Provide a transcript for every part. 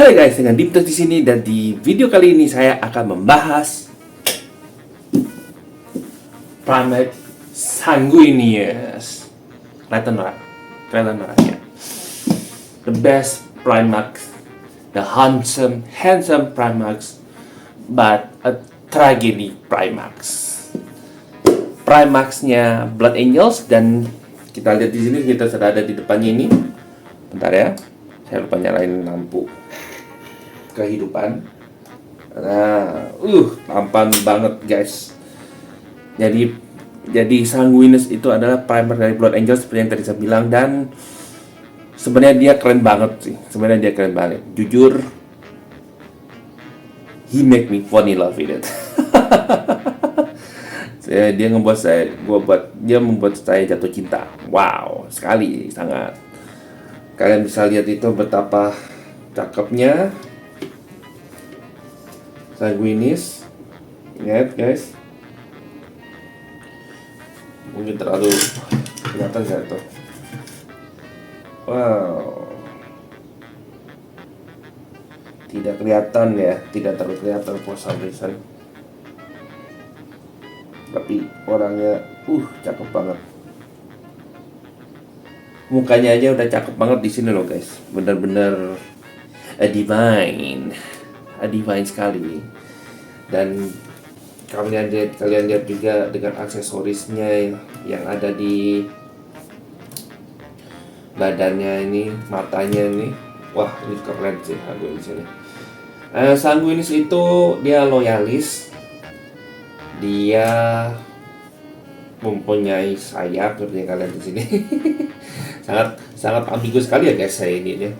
Halo guys, dengan Dimtos di sini dan di video kali ini saya akan membahas Primax Sanguinius. Kelihatan nggak? Kelihatan nggak ya? The best Primax, the handsome Primax, but a tragedy Primax. Primaxnya Blood Angels, dan kita lihat di sini, kita sudah ada di depannya ini. Bentar ya, saya lupa nyalain lampu kehidupan. Nah, tampan banget guys. Jadi Sanguinius itu adalah primer dari Blood Angels seperti yang tadi saya bilang, dan sebenarnya dia keren banget sih. Sebenarnya dia keren banget. Jujur, he make me fall in love with it. Dia membuat saya jatuh cinta. Wow, sekali, sangat. Kalian bisa lihat itu betapa cakepnya Sanguinius. Lihat guys, mungkin terlalu kelihatan nggak tuh? Wow, tidak kelihatan ya, tidak terlalu kelihatan for some reason. Tapi orangnya cakep banget. Mukanya aja udah cakep banget di sini loh guys. Bener-bener a divine sekali. Dan kalian lihat juga dengan aksesorisnya yang ada di badannya ini, matanya ini. Wah, ini keren sih Sanguinius ini. Sanguinius itu dia loyalis. Dia mempunyai sayap seperti yang kalian di sini. sangat ambigu sekali ya guys, saya ini dia.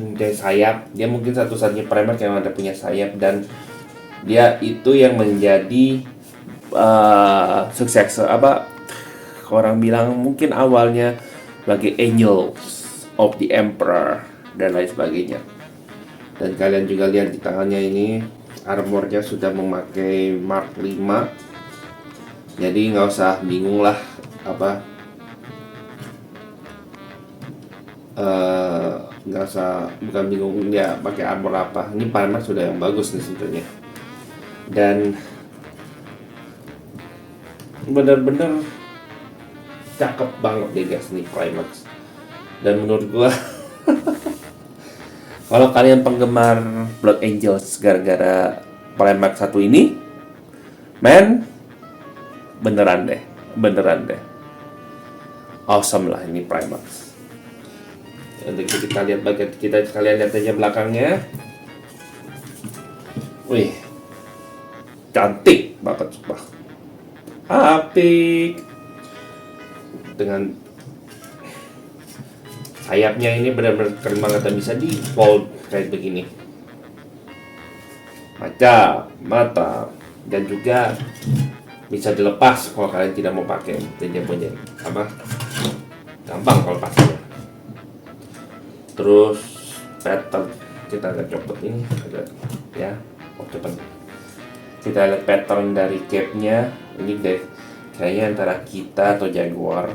Mempunyai sayap. Dia mungkin satu-satunya primer yang ada punya sayap, dan dia itu yang menjadi sukses orang bilang mungkin awalnya sebagai Angels of the Emperor dan lain sebagainya. Dan kalian juga lihat di tangannya ini, armornya sudah memakai Mark 5. Jadi nggak usah bingung lah bukan bingung dia pakai armor apa. Ini Primax sudah yang bagus nih sebetulnya, dan bener-bener cakep banget deh guys nih Primax. Dan menurut gua kalau kalian penggemar Blood Angels gara-gara Primax 1 ini, beneran deh awesome lah ini Primax. Untuk kalian lihat aja belakangnya. Wih, cantik banget, sumpah. Apik. Dengan sayapnya ini benar-benar keren banget, dan bisa di fold kayak begini. Mata, dan juga bisa dilepas kalau kalian tidak mau pakai. Jadi punya gampang kalau pasangnya. Terus pattern, kita lihat copot ini agak ya, cepat. Kita lihat pattern dari cape-nya. Ini deh kayaknya antara kita atau Jaguar.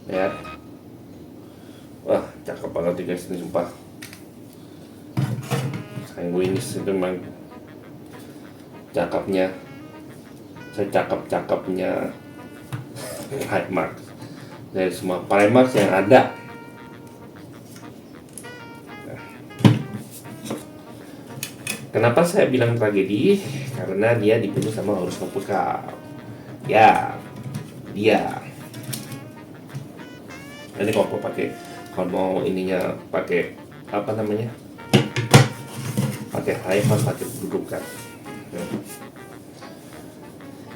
Lihat. Wah, cakep banget guys ini, sumpah. Sanguinius itu memang secakep-cakepnya Primax dari semua Primax yang ada. Kenapa saya bilang tragedi? Karena dia dibunuh sama Horus Lupercal. Ya, dia. Ini kalau mau ininya pakai pakai high-five, pakai dudukan.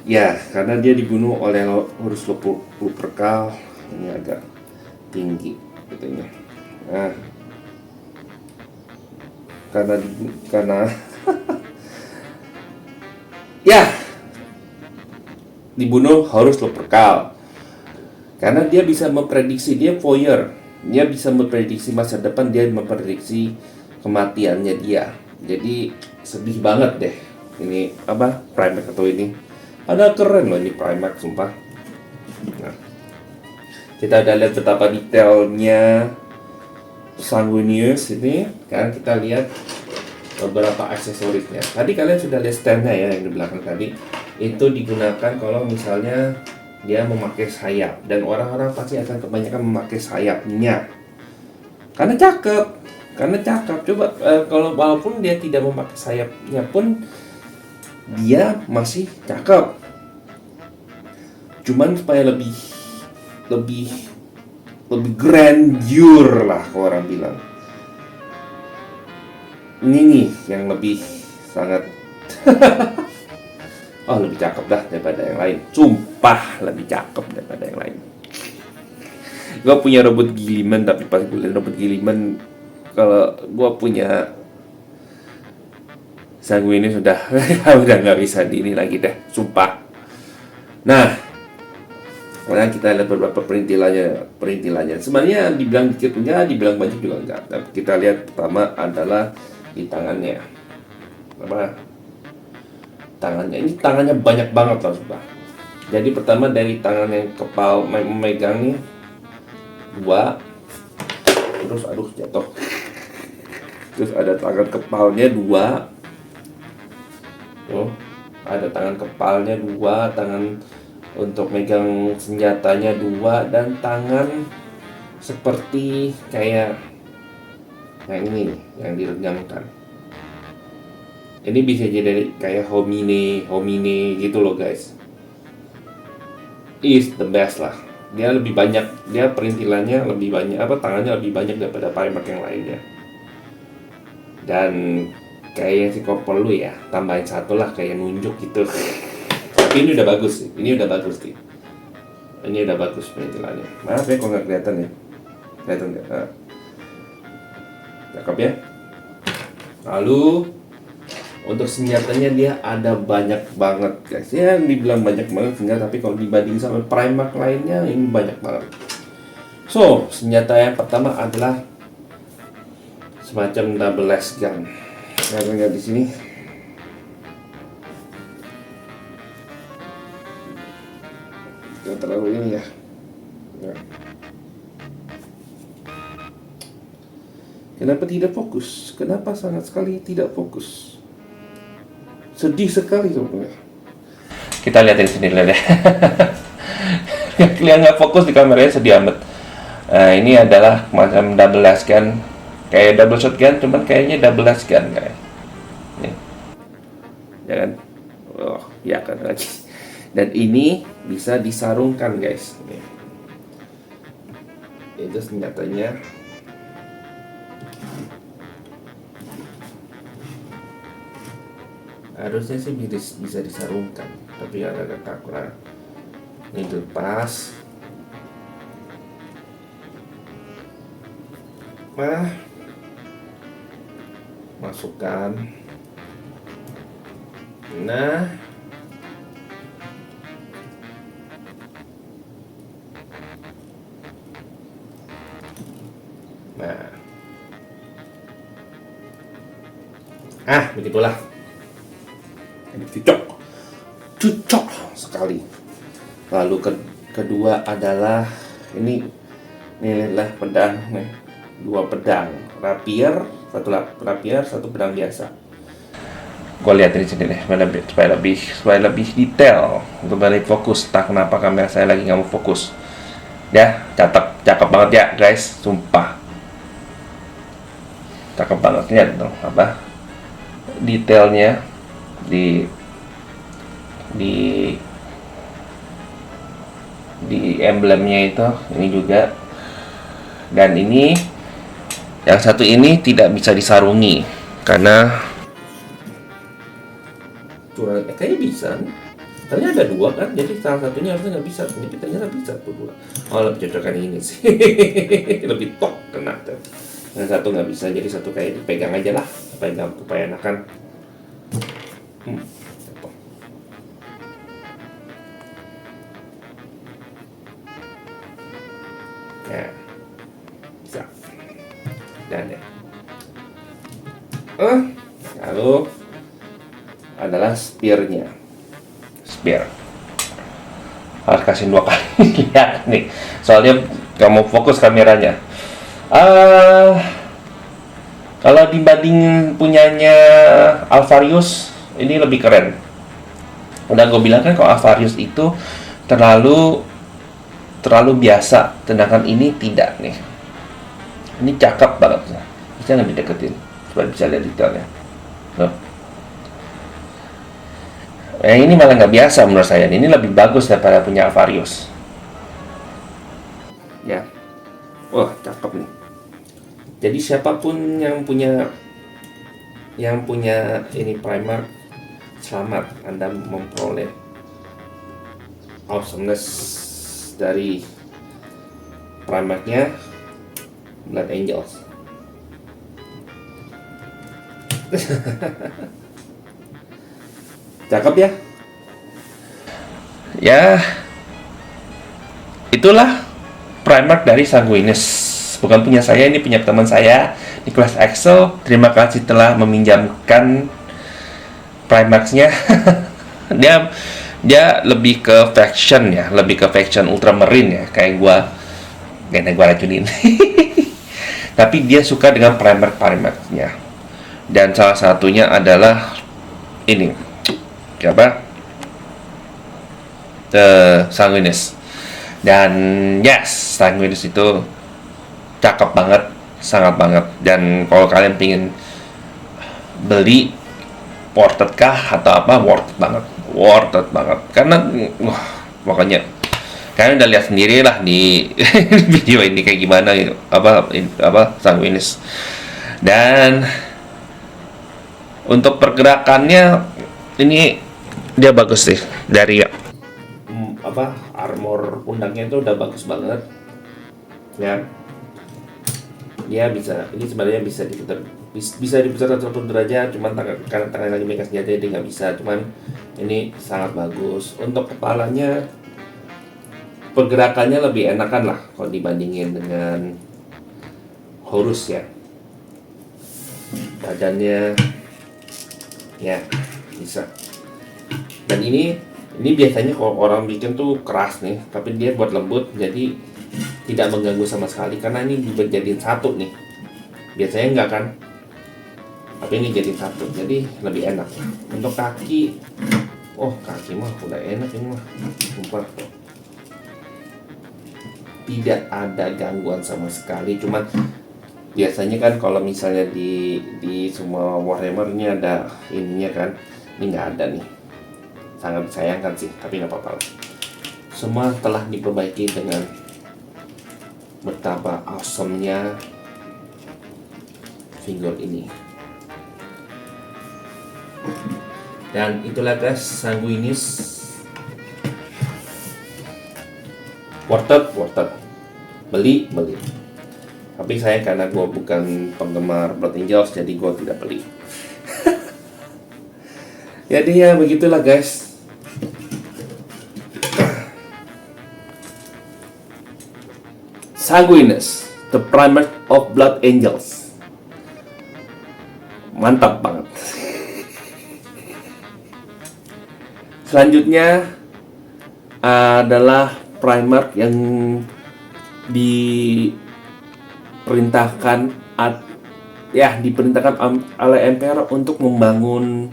Ya, karena dia dibunuh oleh Horus Lupercal. Ini agak tinggi katanya. Nah, karena ya, dibunuh Horus Lupercal. Karena dia bisa memprediksi, dia voyeur. Dia bisa memprediksi masa depan, dia memprediksi kematiannya dia. Jadi sedih banget deh. Ini Primax atau ini. Ada keren loh ini Primax, sumpah. Nah, kita udah lihat betapa detailnya Sanguinius ini. Sekarang kita lihat beberapa aksesorisnya. Tadi kalian sudah lihat standnya ya, yang di belakang tadi. Itu digunakan kalau misalnya dia memakai sayap, dan orang-orang pasti akan kebanyakan memakai sayapnya karena cakep. Coba kalau walaupun dia tidak memakai sayapnya pun dia masih cakep. Cuman supaya lebih grandeur lah kalau orang bilang. Ini nih yang lebih sangat oh, lebih cakep dah daripada yang lain. Sumpah lebih cakep daripada yang lain. Gue punya robot Gilliman, tapi pas gue liat robot Gilliman, kalau gue punya Sanguinius sudah udah nggak bisa di ini lagi dah, sumpah. Nah, sekarang kita lihat beberapa perintilannya. Sebenarnya dibilang dikit enggak, dibilang banyak juga enggak. Tapi kita lihat pertama adalah di tangannya. Tangannya ini banyak banget loh, sumpah. Jadi pertama dari tangan yang kepal memegang nih 2, terus aduh jatuh. Terus ada tangan kepalnya 2. Oh, ada tangan kepalnya 2, tangan untuk megang senjatanya 2, dan tangan seperti kayak yang ini nih, yang diregangkan. Ini bisa jadi kayak homine gitu loh guys. Is the best lah. Dia lebih banyak, dia perintilannya lebih banyak, tangannya lebih banyak daripada Primark yang lainnya. Dan kayak si Kopel lu ya, tambahin 1 lah kayak nunjuk gitu. Tapi ini udah bagus sih, ini udah bagus perintilannya. Maaf ya kalau nggak kelihatan ya. Kelihatan nggak? Cakep ya. Lalu untuk senjatanya dia ada banyak banget guys. Ya dibilang banyak banget senjata, tapi kalau dibanding sama Primark lainnya ini banyak banget. So, senjata yang pertama adalah semacam double lash gun. Kita lihat di sini. Tidak terlalu ini ya. Kenapa tidak fokus? Kenapa sangat sekali tidak fokus? Sedih sekali sebenarnya. Kita lihat di sini deh. Kalian nggak fokus di kameranya, sedih amat. Ini adalah macam double lash gun, kayak double shotgun, cuman kayaknya double lash gun kayak. Nih, jangan. Oh, ya kan lagi. Dan ini bisa disarungkan guys. Nih. Itu senjatanya. Harusnya sih bisa disarungkan, tapi agak kaku lah. Ini dilepas. Masukkan. Nah, begitulah. Ini cocok sekali. Lalu kedua adalah ini adalah pedang nih. 2 pedang, rapier, 1 rapier, 1 pedang biasa. Gue lihat di sini deh, supaya lebih detail, untuk balik fokus. Tak kenapa kamera saya lagi nggak mau fokus. Ya, cakep banget ya guys, sumpah. Cakep banget, lihat dong detailnya di emblemnya itu. Ini juga, dan ini yang satu ini tidak bisa disarungi karena kayaknya bisa. Ternyata ada 2 kan, jadi salah satunya harusnya nggak bisa. Ini ternyata bisa tuh 2. Oh, lebih cocokkan ini sih. Lebih tok kena tuh. Yang satu nggak bisa, jadi satu kayak dipegang aja lah, supaya enakan. Ya, bisa. Dan ya. Lalu adalah spearnya. Spear. Harus kasih 2 kali lihat nih. Soalnya nggak mau fokus kameranya. Eh, Kalau dibanding punyanya Alvarius, ini lebih keren. Udah gue bilang kan kalau Alvarius itu terlalu terlalu biasa, sedangkan ini tidak nih. Ini cakep banget. Bisa nggak dideketin supaya bisa lihat detailnya. Loh. Ini malah nggak biasa menurut saya. Ini lebih bagus daripada punya Alvarius. Ya, wah cakep nih. Jadi siapapun yang punya ini primer, selamat, Anda memperoleh awesomeness dari primernya Blood Angels. Cakep ya? Ya, itulah primer dari Sanguinis. Bukan punya saya, ini punya teman saya di kelas Excel. Terima kasih telah meminjamkan Primax-nya. dia lebih ke faction ya, lebih ke faction ultramarine ya, kayak gua racunin. Tapi dia suka dengan Primax-nya. Dan salah satunya adalah ini. Apa? Sanguinis. Dan yes, Sanguinis itu cakep banget, sangat banget. Dan kalau kalian pingin beli worth it kah atau apa, worth it banget karena pokoknya kalian udah lihat sendiri lah di video ini kayak gimana gitu, apa Sanguinis. Dan untuk pergerakannya ini dia bagus sih, dari armor pundaknya itu udah bagus banget ya. Dia bisa, ini sebenarnya bisa diputar 180 derajat, cuman karena tangan lagi megang senjata dia nggak bisa. Cuman ini sangat bagus. Untuk kepalanya, pergerakannya lebih enakan lah kalau dibandingin dengan Horus ya. Badannya ya bisa. Dan ini biasanya kalau orang bikin tuh keras nih, tapi dia buat lembut, jadi tidak mengganggu sama sekali karena ini dijadiin satu nih. Biasanya enggak kan, tapi ini jadi satu, jadi lebih enak. Untuk kaki, kaki mah udah enak ini mah, sumpah. Tidak ada gangguan sama sekali. Cuman biasanya kan kalau misalnya di semua Warhammer ini ada ininya kan, ini nggak ada nih. Sangat disayangkan sih, tapi nggak apa-apa. Semua telah diperbaiki dengan betapa awesome-nya figur ini. Dan itulah guys, Sanguinis worth it. Beli. Tapi saya karena gue bukan penggemar Blood Angels, jadi gue tidak beli. Jadi ya begitulah guys. Sanguinis, the primer of Blood Angels. Mantap banget. Selanjutnya adalah primer yang diperintahkan oleh Emperor untuk membangun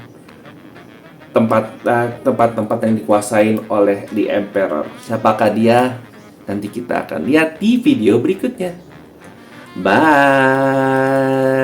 tempat-tempat yang dikuasain oleh The Emperor. Siapakah dia? Nanti kita akan lihat di video berikutnya. Bye.